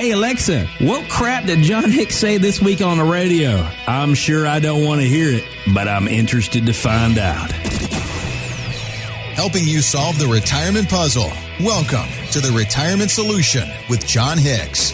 Hey, Alexa, what crap did John Hicks say this week on the radio? I'm sure I don't want to hear it, but I'm interested to find out. Helping you solve the retirement puzzle. Welcome to The Retirement Solution with John Hicks.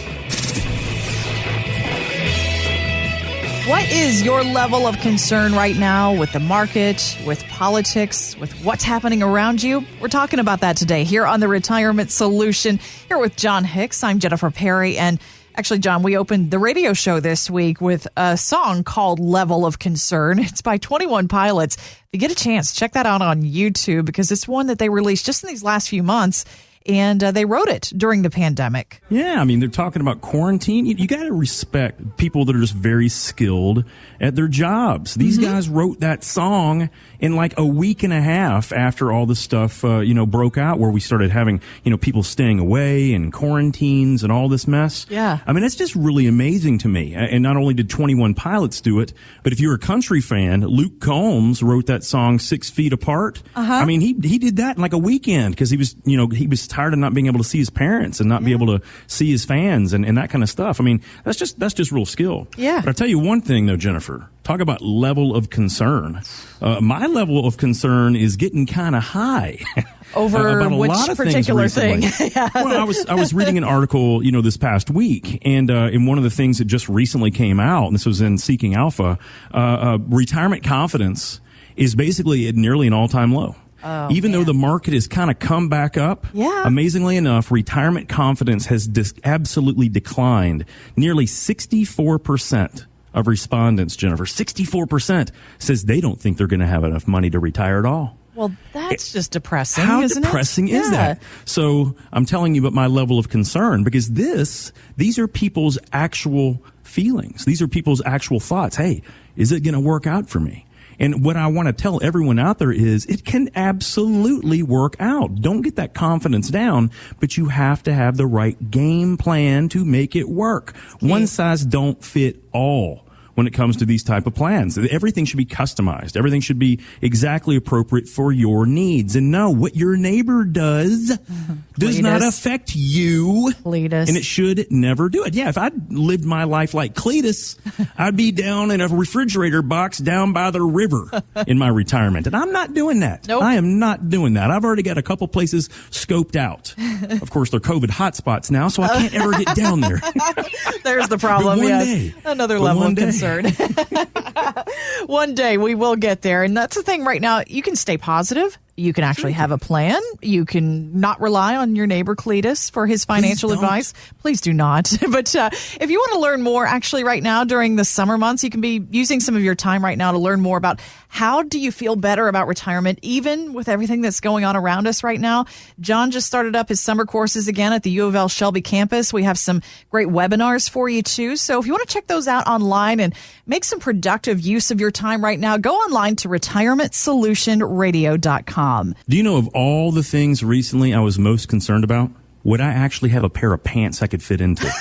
What is your level of concern right now with the market, with politics, with what's happening around you? We're talking about that today here on The Retirement Solution, here with John Hicks. I'm Jennifer Perry, and actually, John, we opened the radio show this week with a song called Level of Concern. It's by 21 Pilots. If you get a chance, check that out on YouTube because it's one that they released just in these last few months. And they wrote it during the pandemic. Yeah, I mean, they're talking about quarantine. You got to respect people that are just very skilled at their jobs. These guys wrote that song in like a week and a half after all this stuff, broke out, where we started having, people staying away and quarantines and all this mess. Yeah. I mean, that's just really amazing to me. And not only did 21 Pilots do it, but if you're a country fan, Luke Combs wrote that song 6 Feet Apart. I mean, he did that in like a weekend because he was tired of not being able to see his parents and not be able to see his fans and that kind of stuff. I mean, that's just real skill. Yeah. But I'll tell you one thing though, Jennifer, talk about level of concern. My level of concern is getting kind of high. Over about a which lot of particular thing? Yeah. Well, I was reading an article, this past week, and in one of the things that just recently came out, and this was in Seeking Alpha, retirement confidence is basically at nearly an all-time low. Even though the market has kind of come back up, amazingly enough, retirement confidence has absolutely declined. Nearly 64% of respondents, Jennifer, 64% says they don't think they're going to have enough money to retire at all. Well, that's just depressing, How isn't depressing it? is that? So I'm telling you about my level of concern because these are people's actual feelings. These are people's actual thoughts. Hey, is it going to work out for me? And what I want to tell everyone out there is it can absolutely work out. Don't get that confidence down, but you have to have the right game plan to make it work. One size don't fit all when it comes to these type of plans. Everything should be customized. Everything should be exactly appropriate for your needs. And no, what your neighbor does not affect you. Cletus. And it should never do it. Yeah, if I lived my life like Cletus, I'd be down in a refrigerator box down by the river in my retirement. And I'm not doing that. Nope. I am not doing that. I've already got a couple places scoped out. Of course, they're COVID hotspots now, so I can't ever get down there. There's the problem. But one yes. day. Another level of concern. One day we will get there. And that's the thing right now. You can stay positive. You can actually have a plan. You can not rely on your neighbor Cletus for his financial advice. Please do not. But if you want to learn more, actually right now during the summer months, you can be using some of your time right now to learn more about how do you feel better about retirement, even with everything that's going on around us right now. John just started up his summer courses again at the U of L Shelby campus. We have some great webinars for you too. So if you want to check those out online and make some productive use of your time right now, go online to retirementsolutionradio.com. Do you know of all the things recently I was most concerned about? Would I actually have a pair of pants I could fit into?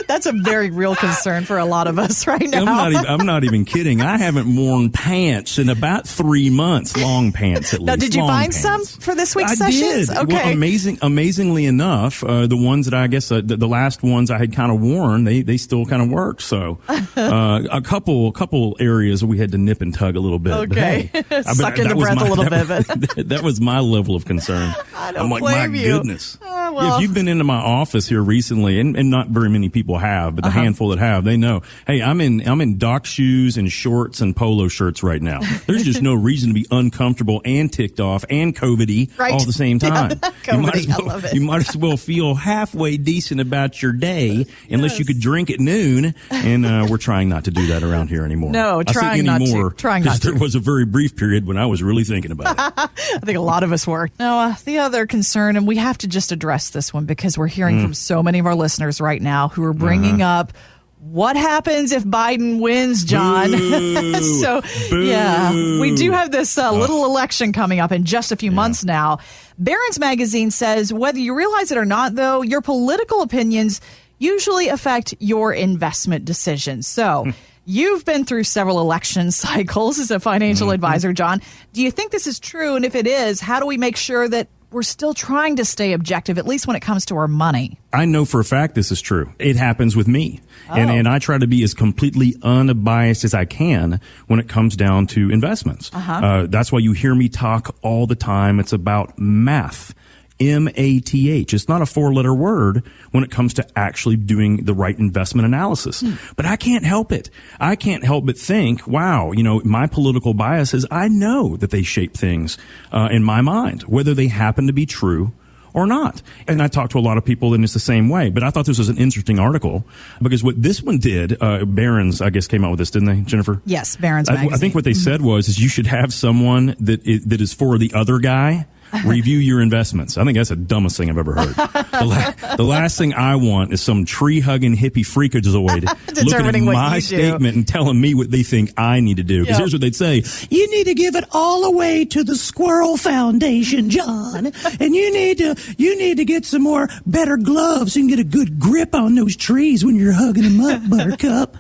That's a very real concern for a lot of us right now. I'm not even kidding. I haven't worn pants in about 3 months, long pants at least. Now, did you find some for this week's sessions? I did. Okay. Well, amazingly enough, the ones that I guess the last ones I had kind of worn, they still kind of worked. So a couple areas we had to nip and tug a little bit. Okay. Suck in the breath a little bit. That was my level of concern. I don't I'm like, blame my you. goodness. Well. Yeah, if you've been into my office here recently, and not very many people have, but the handful that have, they know, hey, I'm in dock shoes and shorts and polo shirts right now. There's just no reason to be uncomfortable and ticked off and COVID-y all at the same time. COVID-y, I love it. You might as well feel halfway decent about your day, unless you could drink at noon, and we're trying not to do that around here anymore. No, trying not to. Because there was a very brief period when I was really thinking about it. I think a lot of us were. Now, the other concern, and we have to just address this one because we're hearing from so many of our listeners right now who are bringing up what happens if Biden wins, John? So, yeah, we do have this little election coming up in just a few months now. Barron's Magazine says, whether you realize it or not, though, your political opinions usually affect your investment decisions. So you've been through several election cycles as a financial advisor, John. Do you think this is true? And if it is, how do we make sure that we're still trying to stay objective, at least when it comes to our money. I know for a fact this is true. It happens with me. And I try to be as completely unbiased as I can when it comes down to investments. That's why you hear me talk all the time. It's about math. M-A-T-H. It's not a 4-letter word when it comes to actually doing the right investment analysis. But I can't help it. I can't help but think, wow, my political biases, I know that they shape things in my mind, whether they happen to be true or not. And I talk to a lot of people and it's the same way. But I thought this was an interesting article because what this one did, Barron's, I guess, came out with this, didn't they, Jennifer? Yes, Barron's magazine. I think what they said is you should have someone that is for the other guy review your investments. I think that's the dumbest thing I've ever heard. The last thing I want is some tree-hugging hippie freakazoid looking at my statement and telling me what they think I need to do. Because here's what they'd say. You need to give it all away to the Squirrel Foundation, John. And you need to get some more better gloves so you can get a good grip on those trees when you're hugging them up, Buttercup.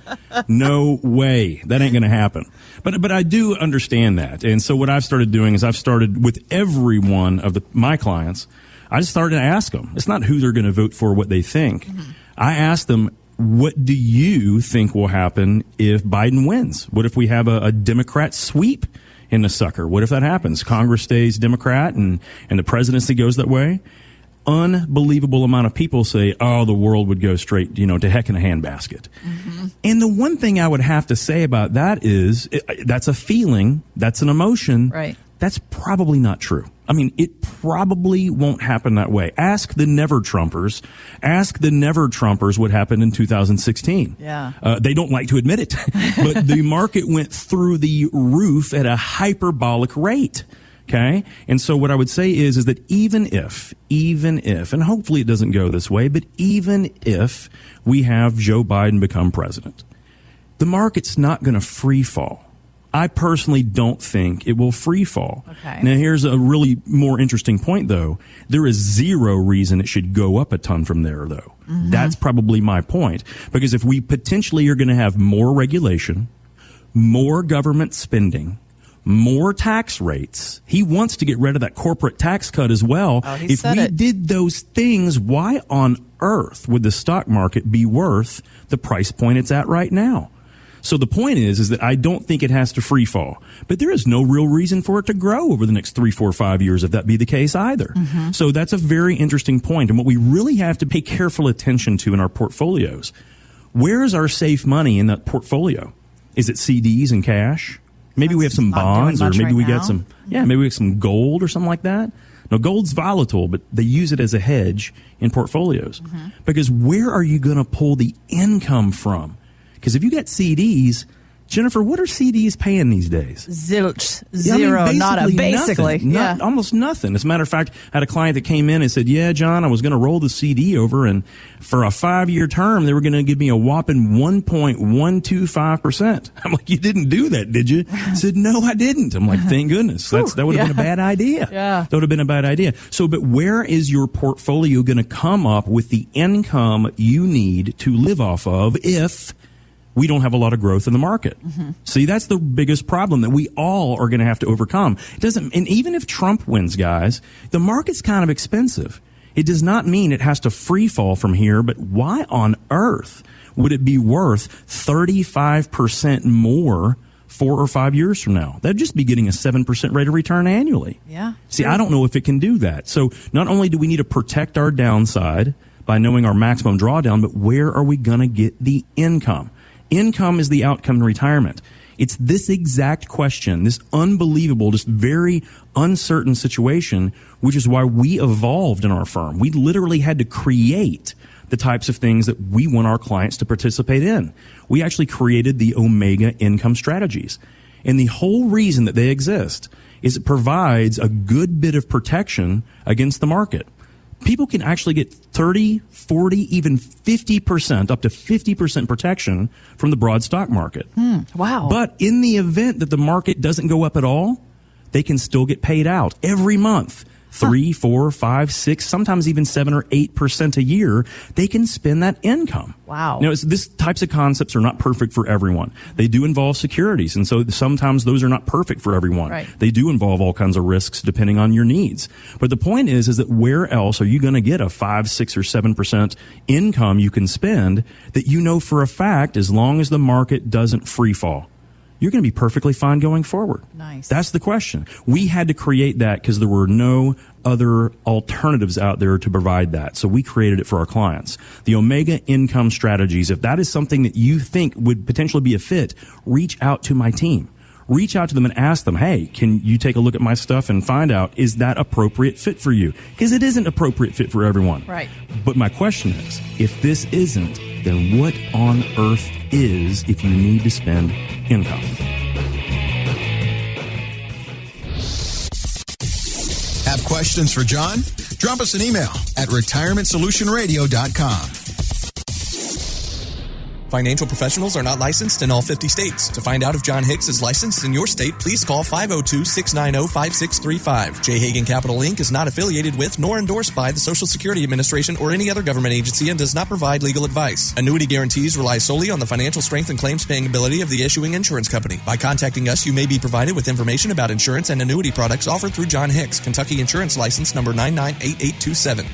No way. That ain't going to happen. But I do understand that. And so what I've started doing is I've started with every one of my clients, I just started to ask them. It's not who they're going to vote for, what they think. I ask them, what do you think will happen if Biden wins? What if we have a Democrat sweep in the sucker? What if that happens? Congress stays Democrat and the presidency goes that way? Unbelievable amount of people say, oh, the world would go straight, to heck in a handbasket. And the one thing I would have to say about that is that's a feeling, that's an emotion. Right. That's probably not true. I mean, it probably won't happen that way. Ask the Never-Trumpers. Ask the Never-Trumpers what happened in 2016. Yeah. They don't like to admit it, but the market went through the roof at a hyperbolic rate. Okay. And so what I would say is that even if, and hopefully it doesn't go this way, but even if we have Joe Biden become president, the market's not going to free fall. I personally don't think it will free fall. Okay. Now, here's a really more interesting point, though. There is zero reason it should go up a ton from there, though. That's probably my point. Because if we potentially are going to have more regulation, more government spending, more tax rates. He wants to get rid of that corporate tax cut as well. If we did those things, why on earth would the stock market be worth the price point it's at right now? So the point is that I don't think it has to free fall, but there is no real reason for it to grow over the next 3, 4, 5 years if that be the case either. So that's a very interesting point. And what we really have to pay careful attention to in our portfolios, where is our safe money in that portfolio? Is it CDs and cash? Maybe we have some bonds, or maybe we get some, maybe we have some gold or something like that. Now, gold's volatile, but they use it as a hedge in portfolios. Because where are you going to pull the income from? Because if you got CDs, Jennifer, what are CDs paying these days? Zilch. Zero. Basically. Almost nothing. As a matter of fact, I had a client that came in and said, yeah, John, I was going to roll the CD over, and for a 5-year term, they were going to give me a whopping 1.125%. I'm like, you didn't do that, did you? He said, no, I didn't. I'm like, thank goodness. That would have been a bad idea. That would have been a bad idea. So, but where is your portfolio going to come up with the income you need to live off of if we don't have a lot of growth in the market? See, that's the biggest problem that we all are going to have to overcome. And even if Trump wins, guys, the market's kind of expensive. It does not mean it has to free fall from here, but why on earth would it be worth 35% more 4 or 5 years from now? That'd just be getting a 7% rate of return annually. See, I don't know if it can do that. So not only do we need to protect our downside by knowing our maximum drawdown, but where are we going to get the income? Income is the outcome in retirement. It's this exact question, this unbelievable, just very uncertain situation, which is why we evolved in our firm. We literally had to create the types of things that we want our clients to participate in. We actually created the Omega income strategies. And the whole reason that they exist is it provides a good bit of protection against the market. People can actually get 30, 40, even 50%, up to 50% protection from the broad stock market. Wow. But in the event that the market doesn't go up at all, they can still get paid out every month. 3, 4, 5, 6, sometimes even 7 or 8% a year, they can spend that income. Wow. This types of concepts are not perfect for everyone. They do involve securities, and so sometimes those are not perfect for everyone. Right. They do involve all kinds of risks depending on your needs. But the point is that where else are you going to get a 5, 6, or 7% income you can spend that you know for a fact, as long as the market doesn't free fall, you're going to be perfectly fine going forward. Nice. That's the question. We had to create that because there were no other alternatives out there to provide that. So we created it for our clients. The Omega Income Strategies, if that is something that you think would potentially be a fit, reach out to my team. Reach out to them and ask them, hey, can you take a look at my stuff and find out, is that appropriate fit for you? Because it isn't appropriate fit for everyone. Right. But my question is, if this isn't, then what on earth is if you need to spend income? Have questions for John? Drop us an email at retirementsolutionradio.com. Financial professionals are not licensed in all 50 states. To find out if John Hicks is licensed in your state, please call 502-690-5635. J. Hagan Capital Inc. is not affiliated with nor endorsed by the Social Security Administration or any other government agency and does not provide legal advice. Annuity guarantees rely solely on the financial strength and claims paying ability of the issuing insurance company. By contacting us, you may be provided with information about insurance and annuity products offered through John Hicks, Kentucky Insurance License number 998827.